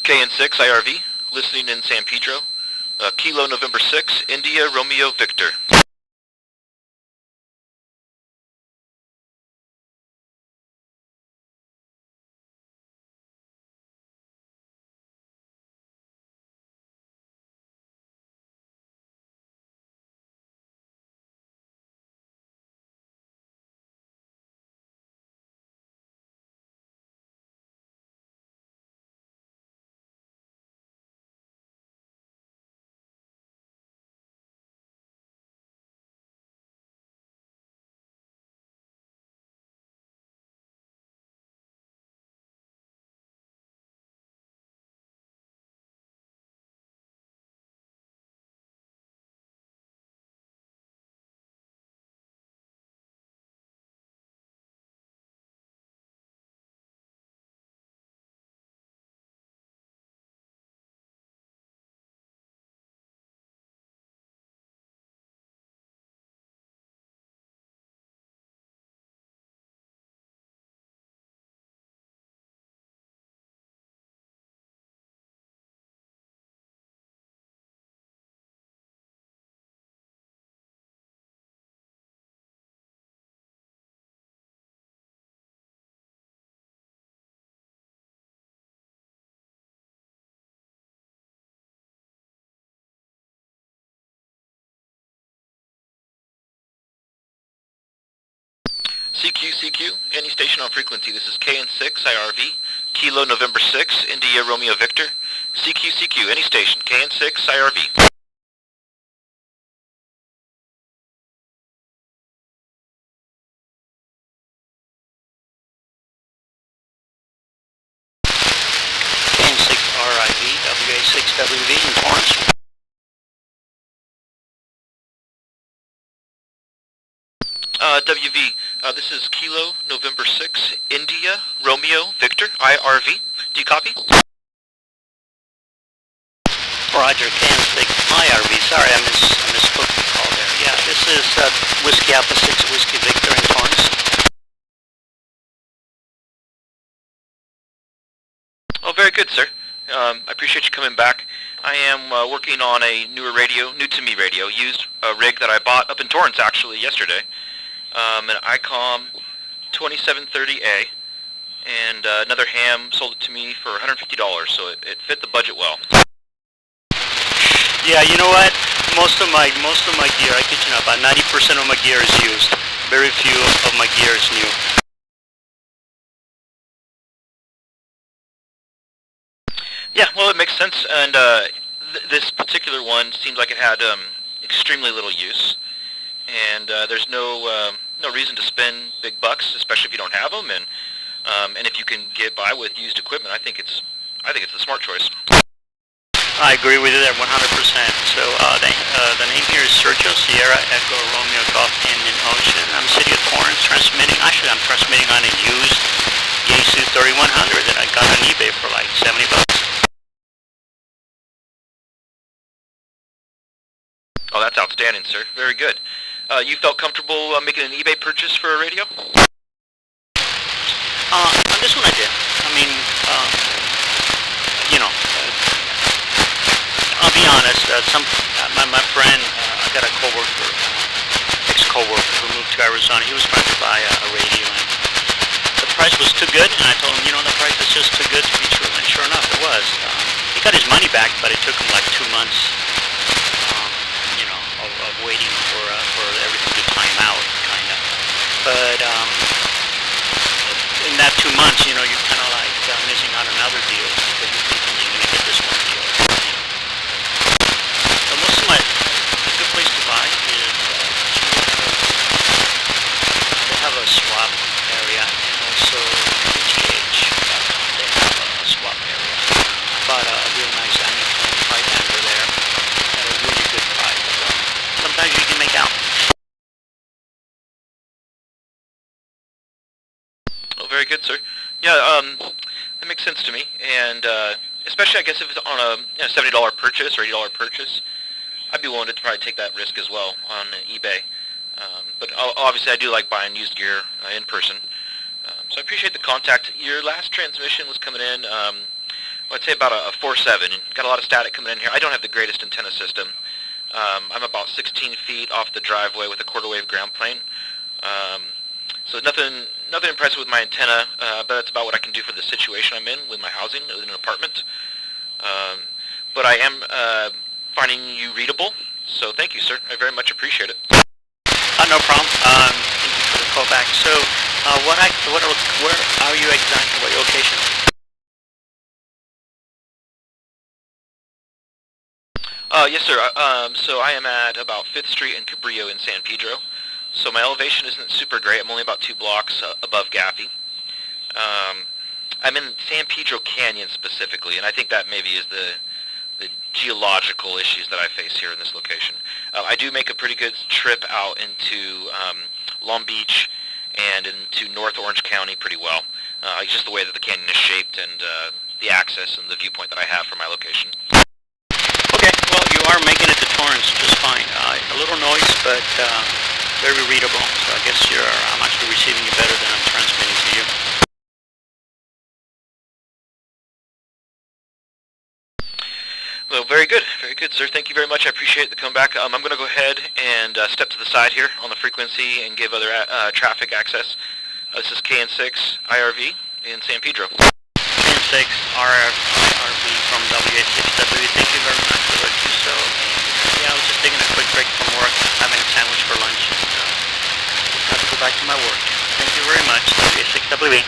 KN6 IRV, listening in San Pedro. Kilo November 6, India Romeo Victor. CQ, any station on frequency. This is KN6 IRV, Kilo November 6, India Romeo Victor. CQ, any station, KN6 IRV. KN6RIV, WA6WV in Torrance. WV, this is Kilo November 6, India Romeo Victor, IRV. Do you copy? Roger, KN6 IRV. Sorry, I misspoke the call there. Yeah, this is Whiskey Alpha 6 Whiskey Victor in Torrance. Oh, very good, sir. I appreciate you coming back. I am working on a newer radio, new to me radio, used a rig that I bought up in Torrance actually yesterday. An ICOM 2730A, and another ham sold it to me for $150, so it fit the budget well. Yeah, you know what? Most of my gear, I kid you not, about 90% of my gear is used. Very few of my gear is new. Yeah, well, it makes sense, and this particular one seems like it had extremely little use, and there's no reason to spend big bucks, especially if you don't have them, and if you can get by with used equipment, I think it's the smart choice. I agree with you there 100%. So the name here is Sergio Sierra Echo Romeo Golf Indian Ocean. I'm City of Torrance transmitting. Actually, I'm transmitting on a used Yaesu 3100 that I got on eBay for like $70. Oh, that's outstanding, sir. Very good. You felt comfortable making an eBay purchase for a radio? On this one I did. I mean, I'll be honest. My friend, I got a coworker, ex-coworker who moved to Arizona. He was trying to buy a radio, and the price was too good. And I told him, the price is just too good to be true. And sure enough, it was. He got his money back, but it took him like 2 months. Of waiting for everything to time out, kind of. But in that 2 months, you're kind of like missing out on other deals because you think you're going to get this one deal. But most of a good place to buy is they have a swap area, and also PTH.com, they have a swap area. I bought a real nice Anytone 5-hander there at a really good price. Sometimes you can make out. Oh, very good, sir. Yeah, that makes sense to me, and especially I guess if it's on a $70 purchase or $80 purchase, I'd be willing to probably take that risk as well on eBay. But obviously I do like buying used gear in person. So I appreciate the contact. Your last transmission was coming in I'd say about a 4.7. Got a lot of static coming in here. I don't have the greatest antenna system. I'm about 16 feet off the driveway with a quarter wave ground plane. So nothing impressive with my antenna, but that's about what I can do for the situation I'm in with my housing, in an apartment. But I am finding you readable, so thank you, sir. I very much appreciate it. No problem. Thank you for the call back. So, where are you exactly? What location? Yes, sir. So I am at about 5th Street and Cabrillo in San Pedro. So my elevation isn't super great. I'm only about 2 blocks above Gaffey. I'm in San Pedro Canyon specifically, and I think that maybe is the geological issues that I face here in this location. I do make a pretty good trip out into Long Beach and into North Orange County pretty well. Just the way that the canyon is shaped and the access and the viewpoint that I have from my location. Okay, well, you are making it to Torrance just fine. A little noise, but very readable. So I guess I'm actually receiving you better than I'm transmitting to you. Well, very good, sir. Thank you very much. I appreciate the comeback. I'm going to go ahead and step to the side here on the frequency and give other traffic access. This is KN6 IRV in San Pedro. KN6 RRV from WA6W. Thank you very much for what you so. Yeah, I was just taking a quick break from work, having a sandwich for lunch, and have to go back to my work. Thank you very much, WA6W.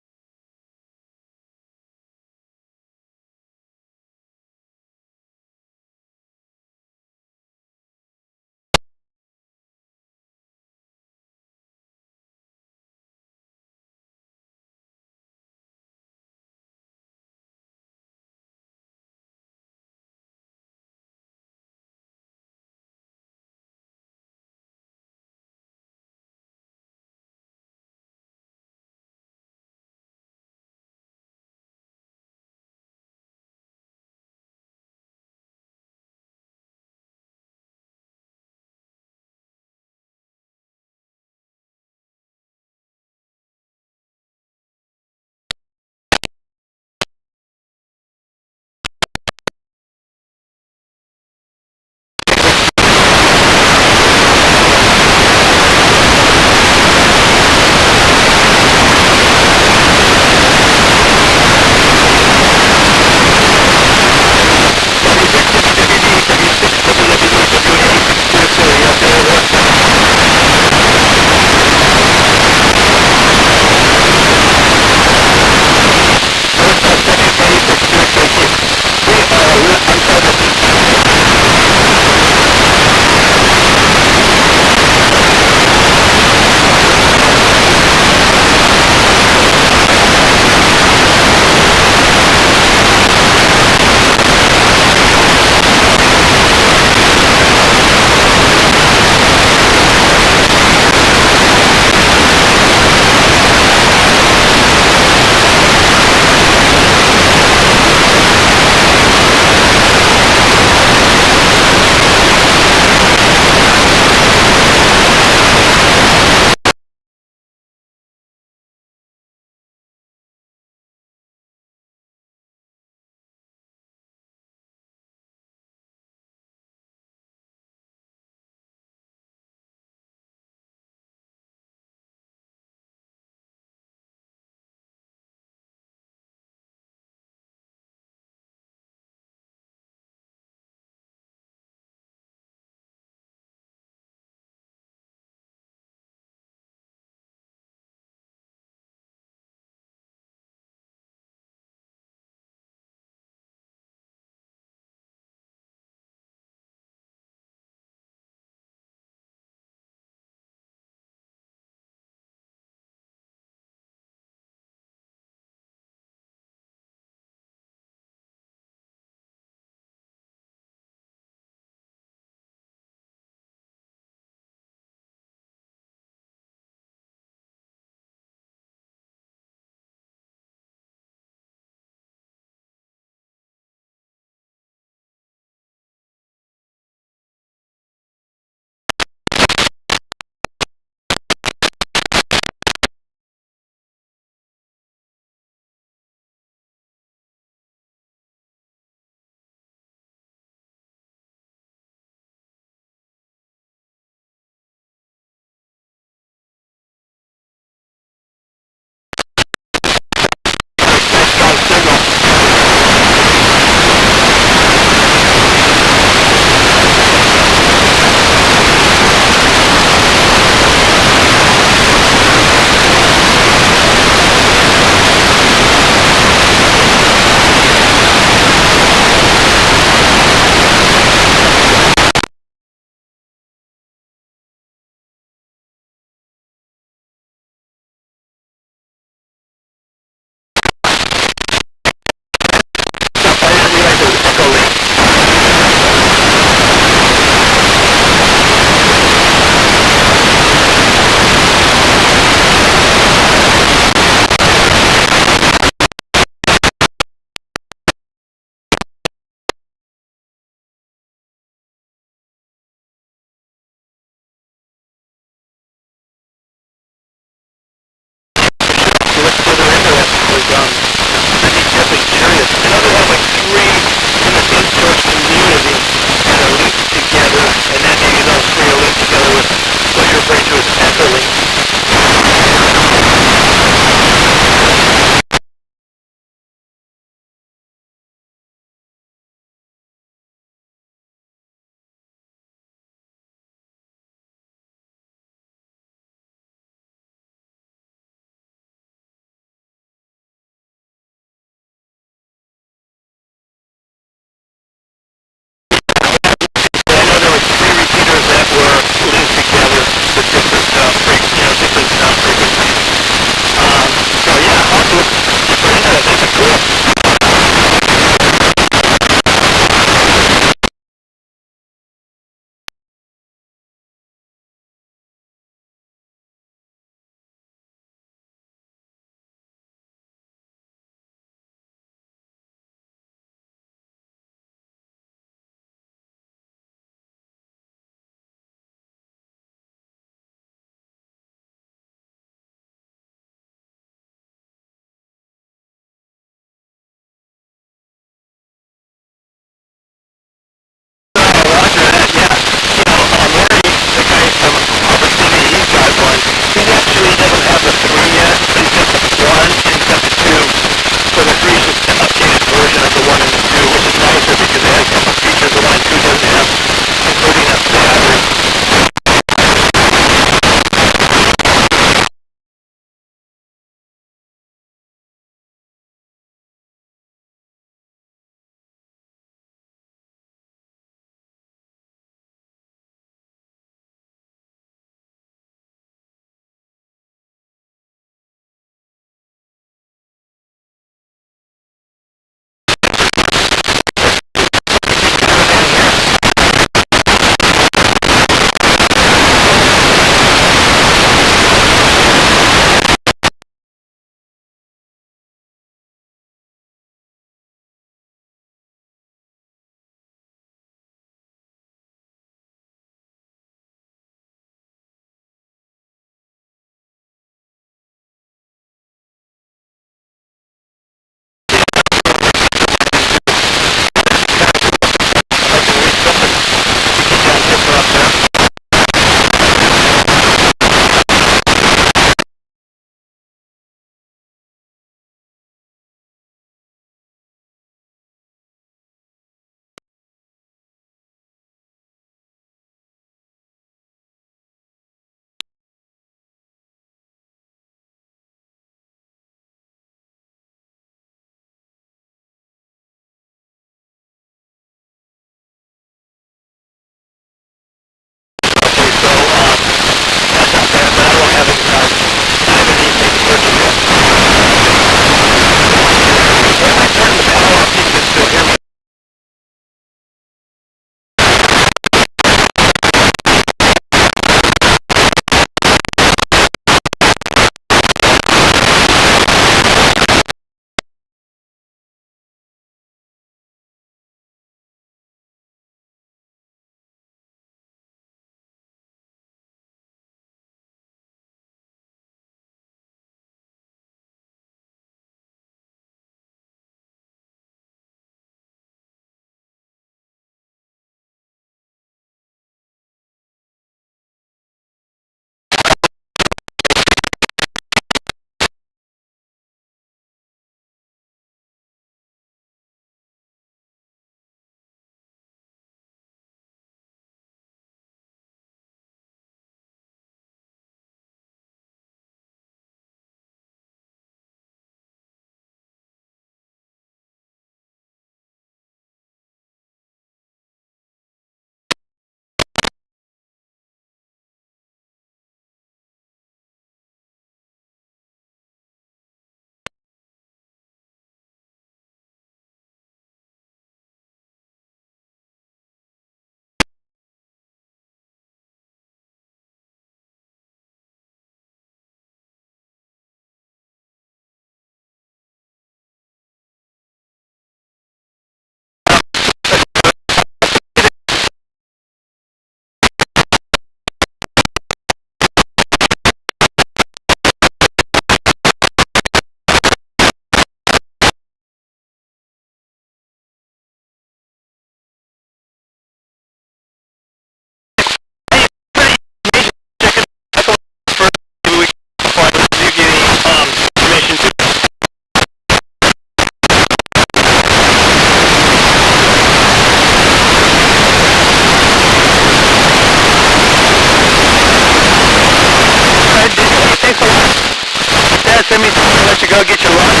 send me something to let you go get your lunch?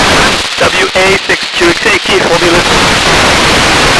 WA62. Hey, Keith, we'll be listening.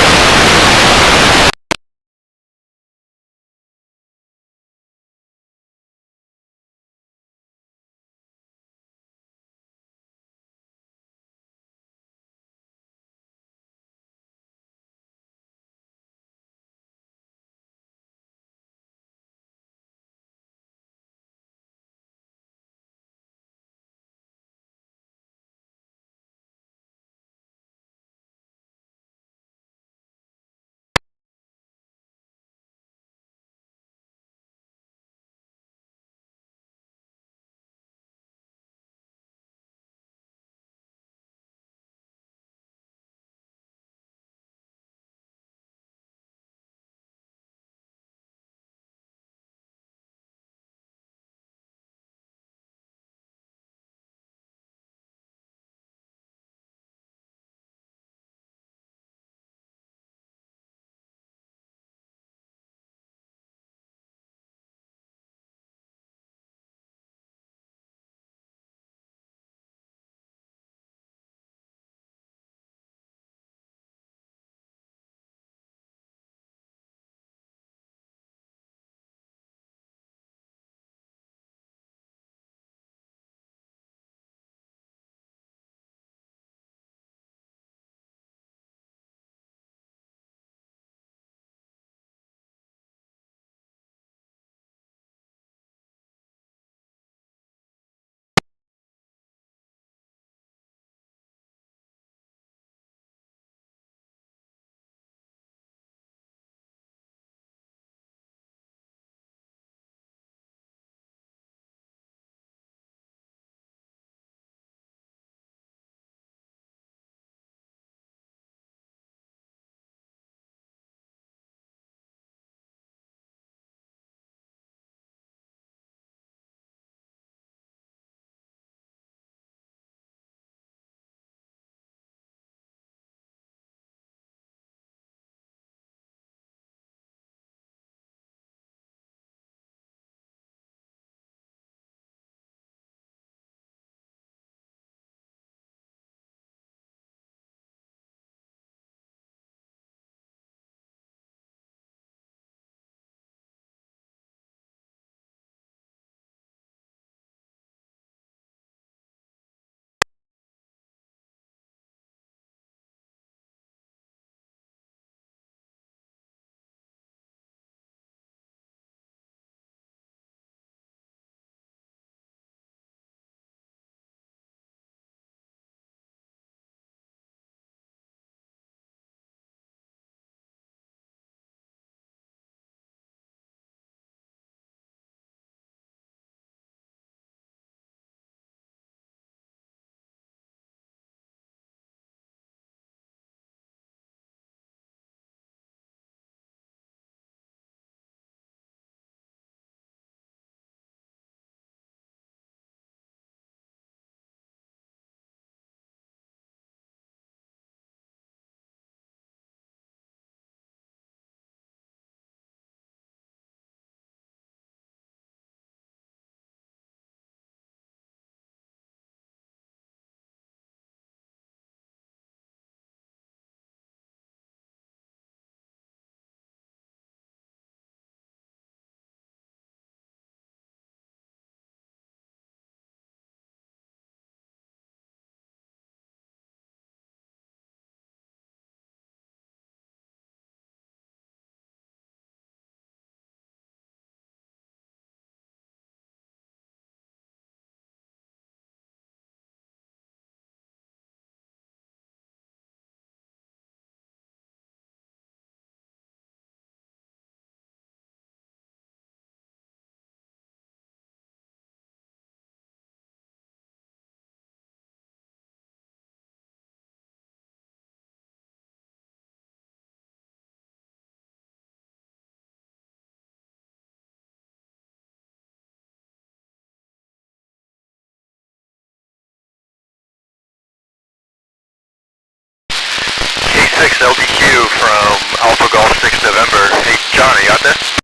LDQ from Alpha Golf 6 November. Hey, John, you got this?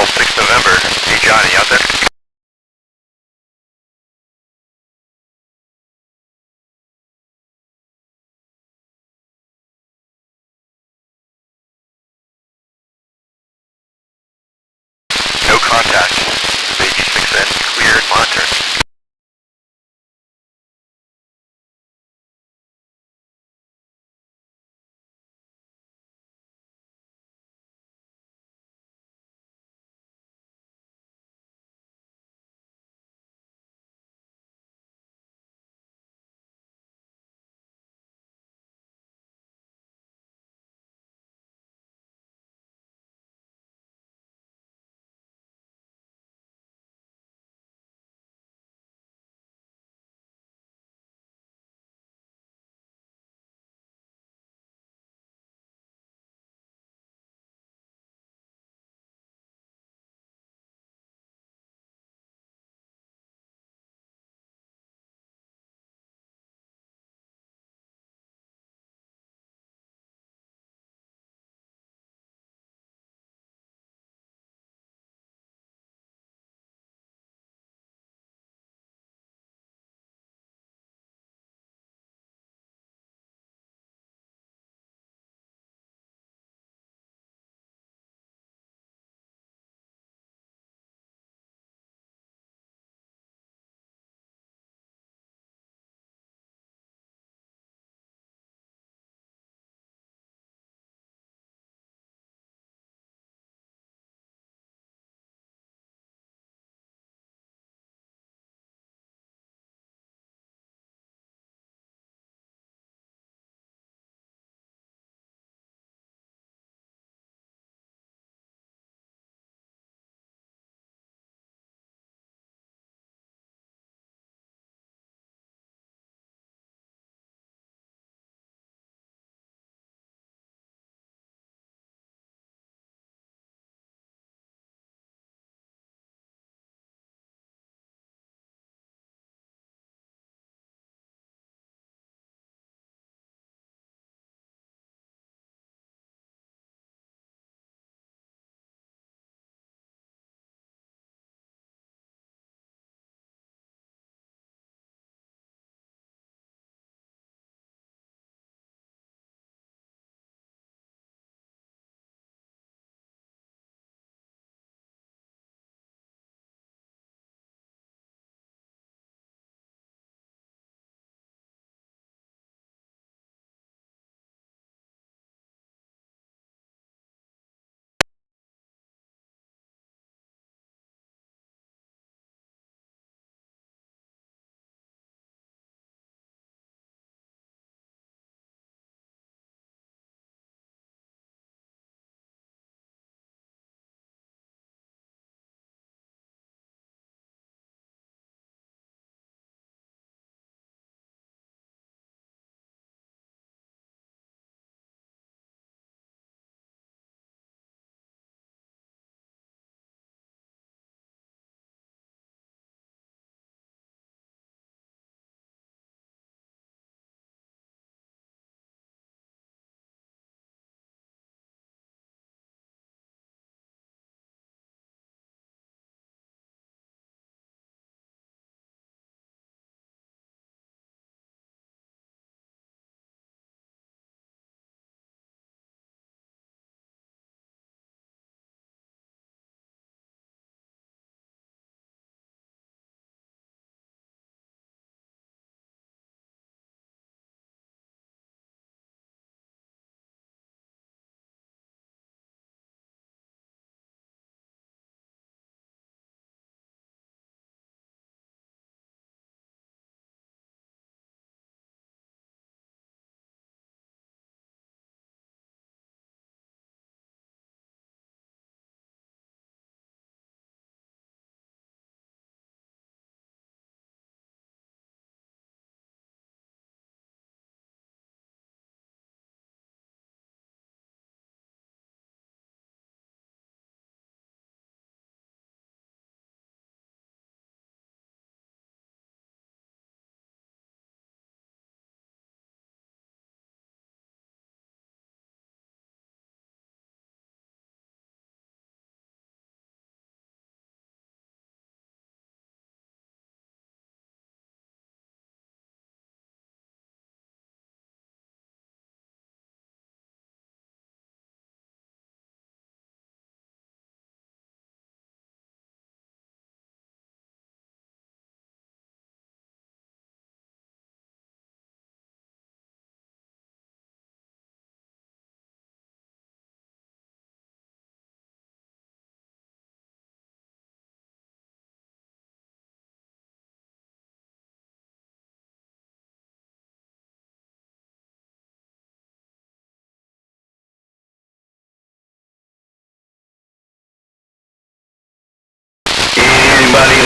Golf 6 November. Hey Johnny, out there? No contact. Baby 6N, clear and monitoring.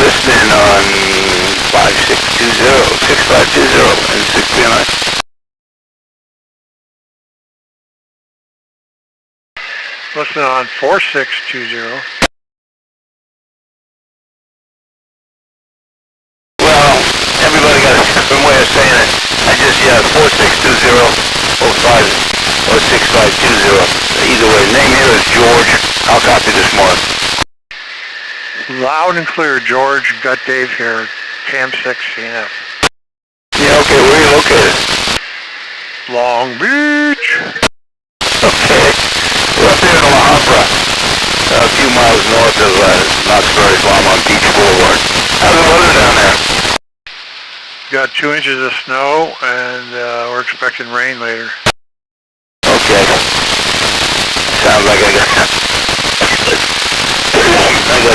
listening on 6520 and 639. Listening on 4620. Well, everybody got a different way of saying it. I just, 4620 or 6520. Either way, name here is George. I'll copy this morning. Loud and clear, George. Got Dave here. Cam 6 CNF. Yeah, okay, where are you located? Long Beach. Okay, we're up here in La Habra, a few miles north of Knoxbury Farm on Beach Boulevard. How's the weather down there? Got 2 inches of snow, and we're expecting rain later. Okay. Sounds like I got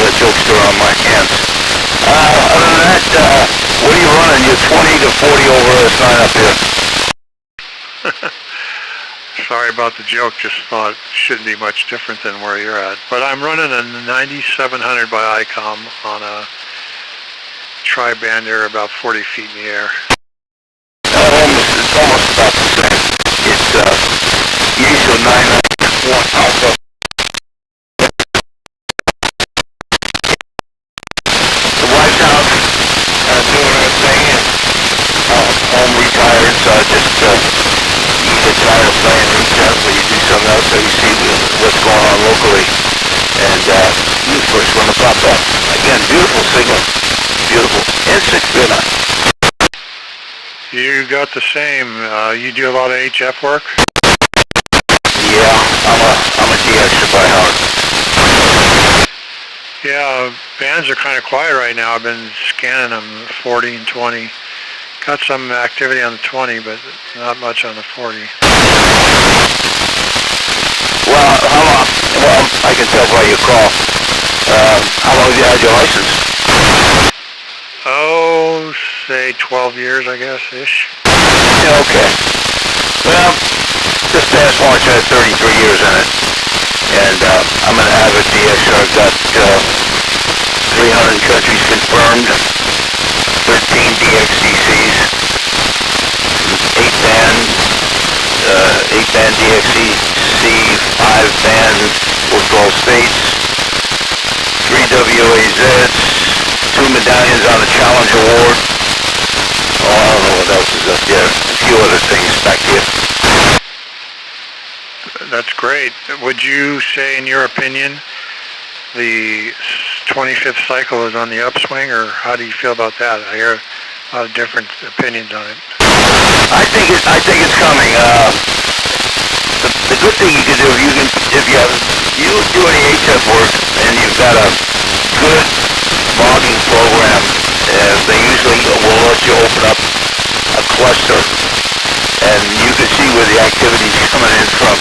a jokester on my hands. Other than that, what are you running? You're 20 to 40 over a sign up here. Sorry about the joke, just thought it shouldn't be much different than where you're at. But I'm running a 9700 by ICOM on a tri-band air about 40 feet in the air. It's almost about the same. It's ISO 991 Alpha. The wife's out doing her thing, and home retired, so I just you get tired of playing reach out, so you do something else, so you see what's going on locally. And you first one to pop up. Again, beautiful signal. Beautiful. And 639. You got the same. You do a lot of HF work? Yeah, I'm a DXer by heart. Yeah, bands are kind of quiet right now. I've been scanning them, 40 and 20. Got some activity on the 20, but not much on the 40. Well, I can tell by your call. How long have you had your license? Oh, say 12 years, I guess, ish. Yeah, okay. Well, this past March I had 33 years in it. And I'm an avid DXer. I've got 300 countries confirmed, 13 DXCCs, 8-band DXCC, 5-band for 12 states, 3 WAZs, 2 medallions on the Challenge Award. Oh, I don't know what else is up there. A few other things back here. That's great. Would you say, in your opinion, the 25th cycle is on the upswing, or how do you feel about that? I hear a lot of different opinions on it. I think it's coming. The good thing you can do, if you do any HF work and you've got a good logging program, they usually will let you open up a cluster, and you can see where the activity's coming in from.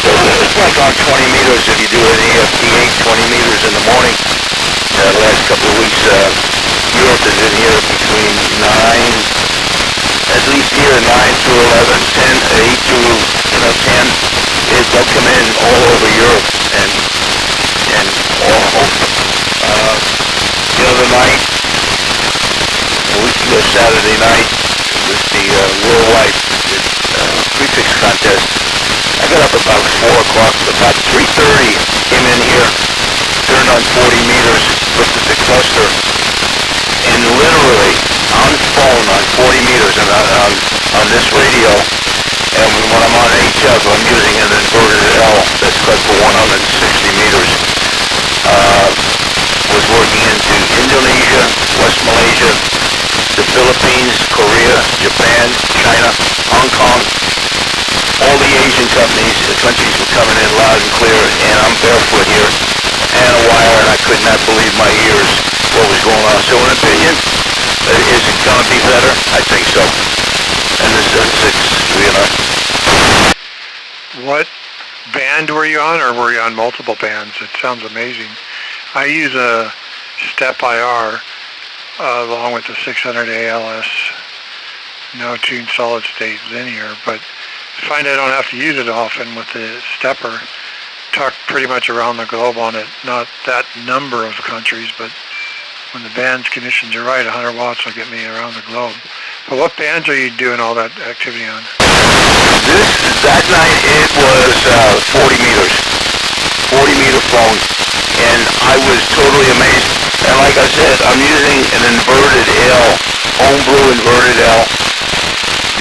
It's like on 20 meters if you do an EFT 8, 20 meters in the morning. The last couple of weeks, Europe is in here between 9, at least here 9 through 11, 10, 8 through 10. They'll come in all over Europe and all over. The other night, a week ago Saturday night, with the worldwide prefix contest, I got up about 4 o'clock, about 3:30, came in here, turned on 40 meters, looked at the cluster, and literally on phone on 40 meters and on this radio, and when I'm on HF, I'm using an inverted L that's cut for 160 meters. Was working into Indonesia, West Malaysia, the Philippines, Korea, Japan, China, Hong Kong. All the Asian countries were coming in loud and clear, and I'm barefoot here, and a wire, and I could not believe my ears what was going on. So in opinion, is it going to be better? I think so. And this is 6, What band were you on, or were you on multiple bands? It sounds amazing. I use a Step IR along with the 600 ALS. No tuned solid state linear, but I find I don't have to use it often with the stepper. Talk pretty much around the globe on it. Not that number of countries, but when the band's conditions are right, 100 watts will get me around the globe. But what bands are you doing all that activity on? That night it was 40 meters, 40 meter phone, and I was totally amazed. And like I said, I'm using an inverted L, homebrew inverted L.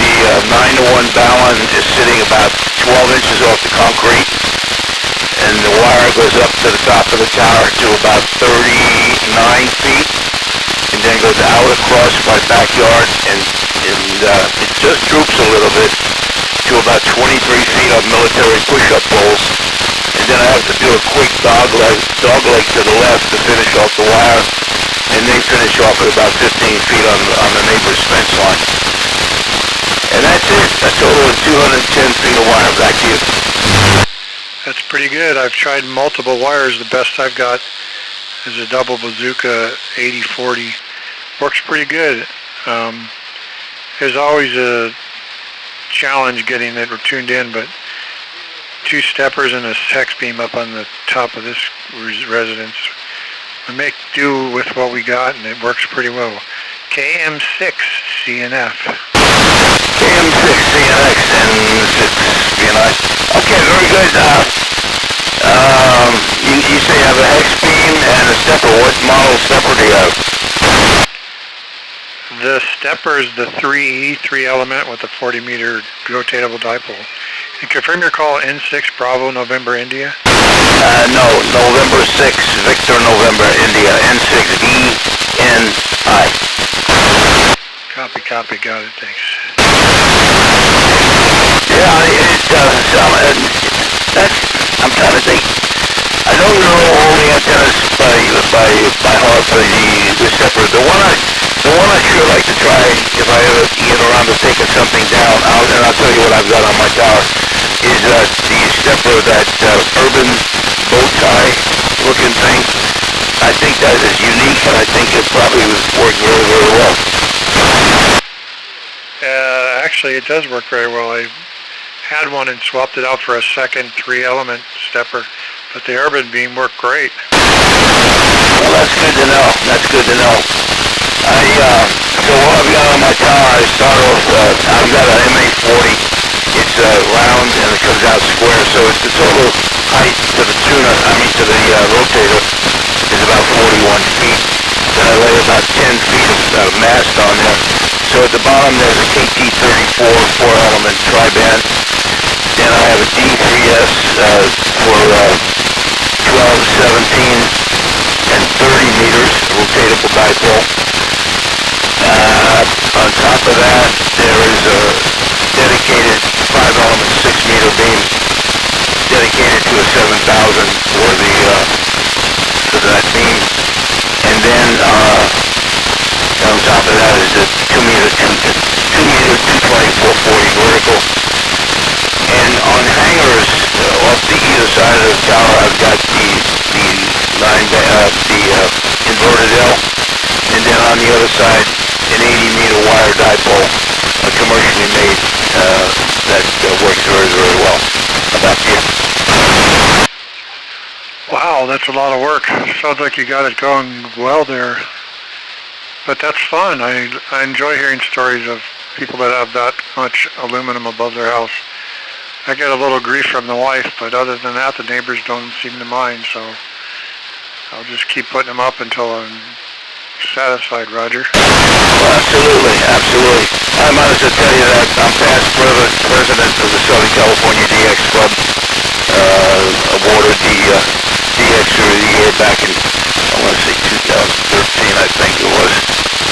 The 9-to-1 balun is sitting about 12 inches off the concrete, and the wire goes up to the top of the tower to about 39 feet, and then goes out across my backyard, and it just droops a little bit to about 23 feet on military push-up poles, and then I have to do a quick dog leg to the left to finish off the wire, and they finish off at about 15 feet on the neighbor's fence line. And that's it. A total of 210 feet of wire. Back to you. That's pretty good. I've tried multiple wires. The best I've got is a double bazooka 8040. Works pretty good. There's always a challenge getting it tuned in, but 2 steppers and a hex beam up on the top of this residence. We make do with what we got, and it works pretty well. KM6 CNF. KM6 CNX and 6 BNI. Okay, very good. You say you have a hex beam and a stepper. What model stepper do you have? The stepper is the 3E 3-element with a 40-meter rotatable dipole. And confirm your call N6 Bravo November India. No, November 6 Victor November India. N6 ENI. Copy, got it, thanks. Yeah, I'm trying to think. I don't know all the antennas by heart for the stepper. The one I'd sure like to try if I ever get around to taking something down, I'll tell you what I've got on my tower, is the stepper, that urban bow tie looking thing. I think that is unique, and I think it probably would work very, very well. Actually, it does work very well. I had one and swapped it out for a second 3-element stepper, but the urban beam worked great. Well, that's good to know. So what I've got on my tower, I start off, I've got an MA40. It's round and it comes out square, so it's the total height to the rotator is about 41 feet. Then I lay about 10 feet of mast on there. So at the bottom there's a KT34 4-element tri-band. Then I have a D3S for 12, 17, and 30 meters rotatable dipole. On top of that, there is a dedicated 5-element 6-meter beam dedicated to a 7,000 for that beam. And then on top of that is a 2-meter 220 440 vertical. And on hangers off the either side of the tower, I've got the inverted L, and then on the other side, an 80-meter wire dipole, commercially made, that works very, very well. About you. Wow, that's a lot of work. Sounds like you got it going well there. But that's fun. I enjoy hearing stories of people that have that much aluminum above their house. I get a little grief from the wife, but other than that, the neighbors don't seem to mind, so I'll just keep putting them up until I'm satisfied, Roger. Well, absolutely. I might as well tell you that I'm past president of the Southern California DX Club, awarded the DX of the year back in, I want to say 2013, I think it was,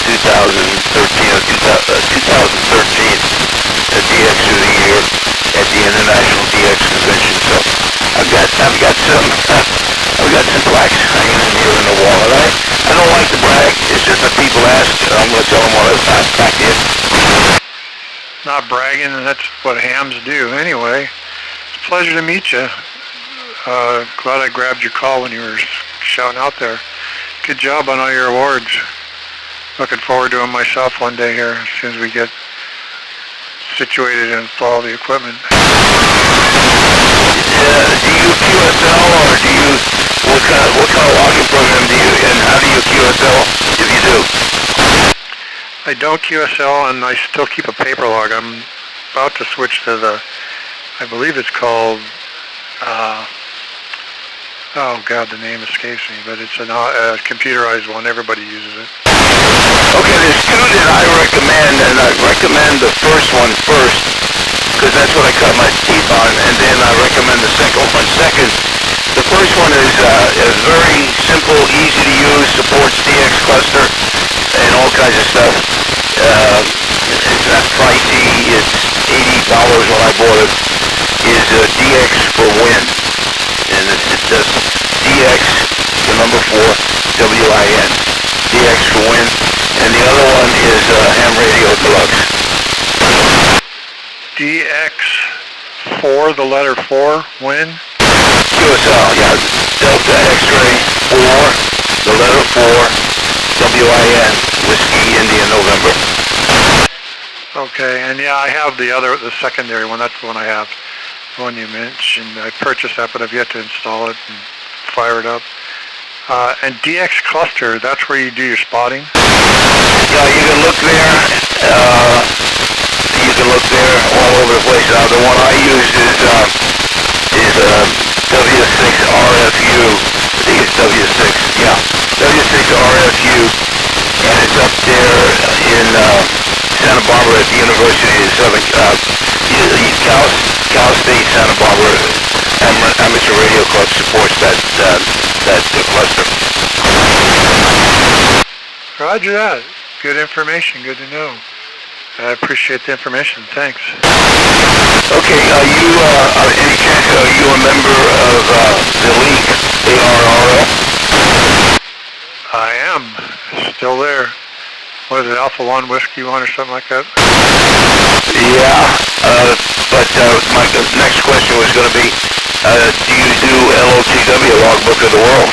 2013 or 2013, the DX of the year at the International DX Convention. So I've got some plaques hanging in here in the wall. And I don't like to brag. It's just that people ask, and I'm going to tell them what I've back in. Not bragging, that's what hams do. Anyway, it's a pleasure to meet you. Glad I grabbed your call when you were shouting out there. Good job on all your awards. Looking forward to them myself one day here as soon as we get situated and install the equipment. Do you QSL or do you What kind of logging program do you, and how do you QSL if you do? I don't QSL, and I still keep a paper log. I'm about to switch to I believe it's called, oh God, the name escapes me, but it's a computerized one. Everybody uses it. Okay, there's two that I recommend, and I recommend the first one first, because that's what I cut my teeth on, and then I recommend the second one second. The first one is very simple, easy to use, supports DX cluster and all kinds of stuff. It's not pricey. It's $80 when I bought it. Is DX for Win, and it does DX, the number 4, WIN. DX for Win, and the other one is Ham Radio Deluxe. DX4, the letter 4, Win? QSL, yeah, Delta X-Ray 4, the letter 4, WIN, Whiskey India November. Okay, and yeah, I have the secondary one. That's the one I have. The one you mentioned. I purchased that, but I've yet to install it and fire it up. And DX Cluster, that's where you do your spotting? Yeah, you can look there. You can look there all over the place. Now, the one I use is W6RFU. I think it's W6. Yeah, W6RFU, and it's up there in Santa Barbara at the University of Southern Cal State Santa Barbara Amateur Radio Club supports that cluster. Roger that. Good information. Good to know. I appreciate the information. Thanks. Okay, any chance are you a member of the league, ARRL? I am. Still there. What is it, Alpha 1, Whiskey 1 or something like that? Yeah, but my next question was going to be, do you do LOTW, Logbook of the World?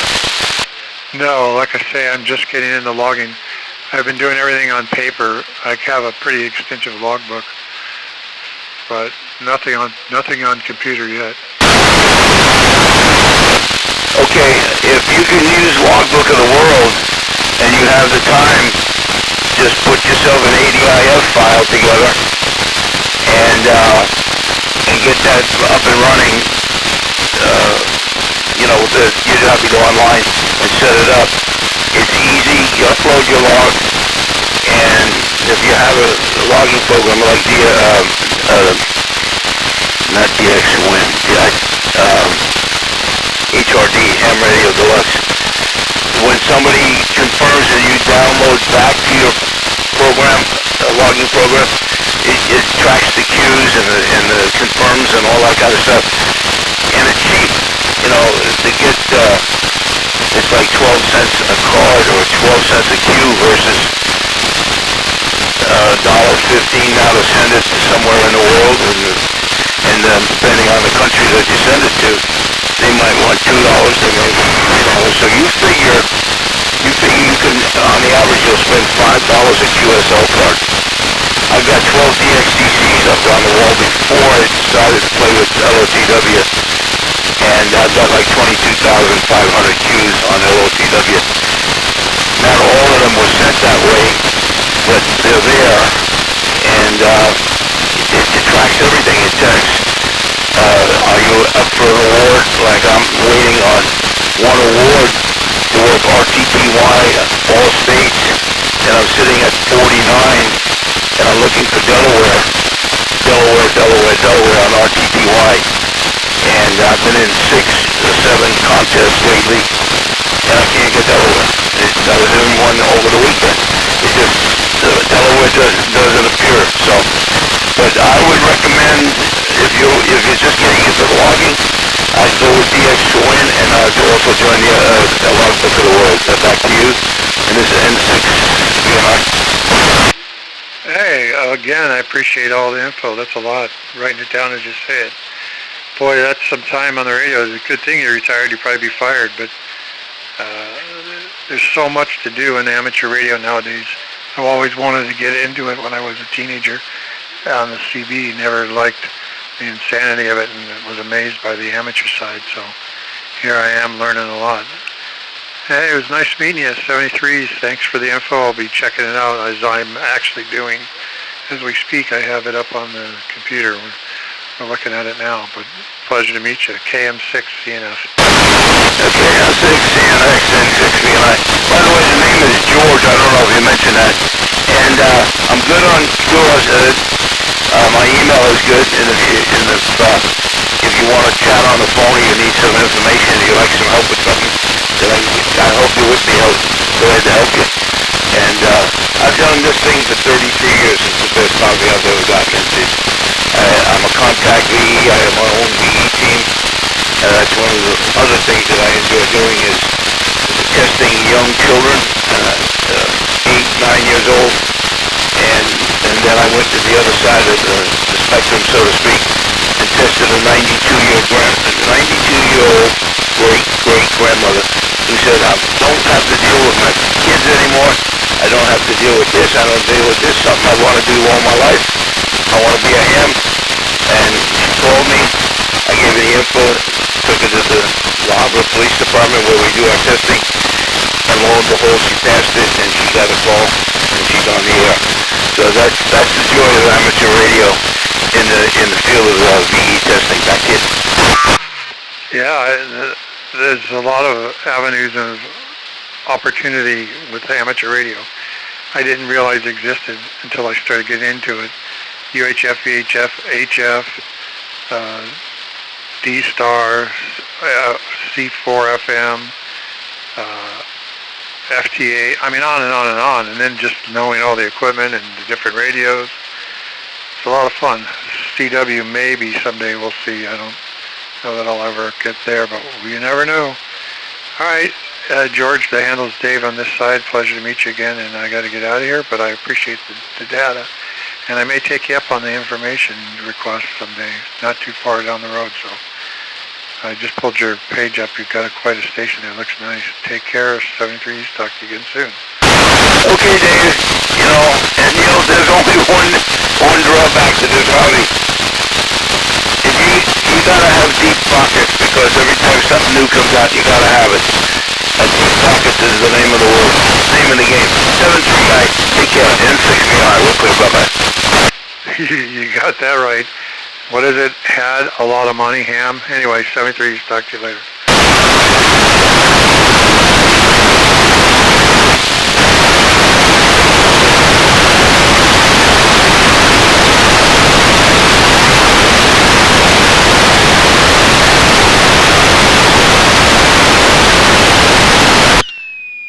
No, like I say, I'm just getting into logging. I've been doing everything on paper. I have a pretty extensive logbook, but nothing on computer yet. Okay, if you can use Logbook of the World and you have the time, just put yourself an ADIF file together and get that up and running. You just have to go online and set it up. It's easy. You upload your log, and if you have a logging program like not DXWin, HRD, Ham Radio Deluxe, when somebody confirms that you download back to your program, a logging program, it tracks the queues and the confirms and all that kind of stuff, and it's cheap. To get, it's like 12 cents a card or 12 cents a queue versus $1.15 now to send it to somewhere in the world, and depending on the country that you send it to, they might want $2, they might want $3. So you figure you can, on the average, you'll spend $5 a QSL card. I've got 12 DXDCs up on the wall before I started to play with LOTW, and I've got like 22,500 queues on LOTW. Not all of them were sent that way, but they're there, and it tracks everything. It checks, are you up for an award? Like I'm waiting on one award to work RTTY, all states, and I'm sitting at 49, and I'm looking for Delaware on RTTY. And I've been in 6 or 7 contests lately, and I can't get Delaware. I was in one over the weekend. It just, Delaware doesn't appear, so. But I would recommend, if you're just getting into logging, I'd go with DX to Win, and I'd also join the Logbook of the World. Back to you, and this is N6 VNR. Hey, again, I appreciate all the info. That's a lot. Writing it down as you say it. Boy, that's some time on the radio. It's a good thing you're retired. You'd probably be fired, but there's so much to do in amateur radio nowadays. I've always wanted to get into it when I was a teenager on the CB. Never liked the insanity of it and was amazed by the amateur side. So here I am learning a lot. Hey, it was nice meeting you, 73s. Thanks for the info. I'll be checking it out as I'm actually doing. As we speak, I have it up on the computer. We're looking at it now, but pleasure to meet you. KM6 CNF. KM6 CNX N6VNI. By the way, the name is George. I don't know if you mentioned that. And I'm good on yours. My email is good. And if you want to chat on the phone or you need some information, or you'd like some help with something, then I hope you with me. I'll glad to help you. And I've done this thing for 33 years. It's the best hobby I've ever gotten into. I'm a contact VE. I have my own VE team. That's one of the other things that I enjoy doing is testing young children, 8, 9 years old. And then I went to the other side of the spectrum, so to speak, and tested a 92-year-old great-great-grandmother who said, I don't have to deal with my kids anymore. I don't have to deal with this. I don't deal with this. Something I want to do all my life. I want to be a ham. And she called me. I gave her the info, took her to the La Habra Police Department where we do our testing. And lo and behold, she passed it, and she got a call, and she's on the air. So that's the joy of amateur radio in the field of VE testing. Back in. Yeah, there's a lot of avenues of opportunity with amateur radio. I didn't realize existed until I started getting into it. UHF, VHF, HF, D-Star, C4 FM, FTA, I mean on and on and on, and then just knowing all the equipment and the different radios. It's a lot of fun. CW maybe someday we'll see. I don't know that I'll ever get there, but you never know. All right, George, the handle's Dave on this side. Pleasure to meet you again, and I got to get out of here, but I appreciate the data. And I may take you up on the information request someday, not too far down the road. So I just pulled your page up. You've got quite a station there. It looks nice. Take care, 73s. Talk to you again soon. Okay, Dave. There's only one drawback to this hobby. You gotta have deep pockets because every time something new comes out, you gotta have it. And deep pockets is the name of the word, name of the game. 7-3 guy, take care. N6VI, real quick, bye-bye. You got that right. What is it? Had a lot of money, ham. Anyway, 73s. Talk to you later.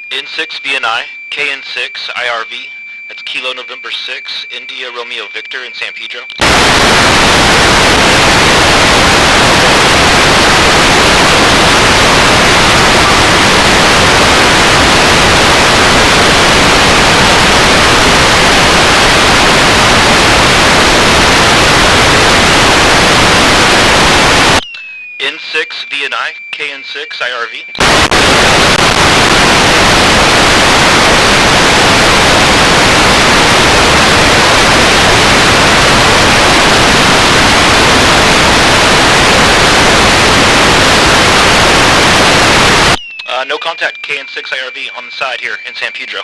N6 VNI, KN6 IRV. That's Kilo November 6, India Romeo Victor in San Pedro. N6 VNI, KN6 IRV. No contact, KN6 IRV on the side here in San Pedro.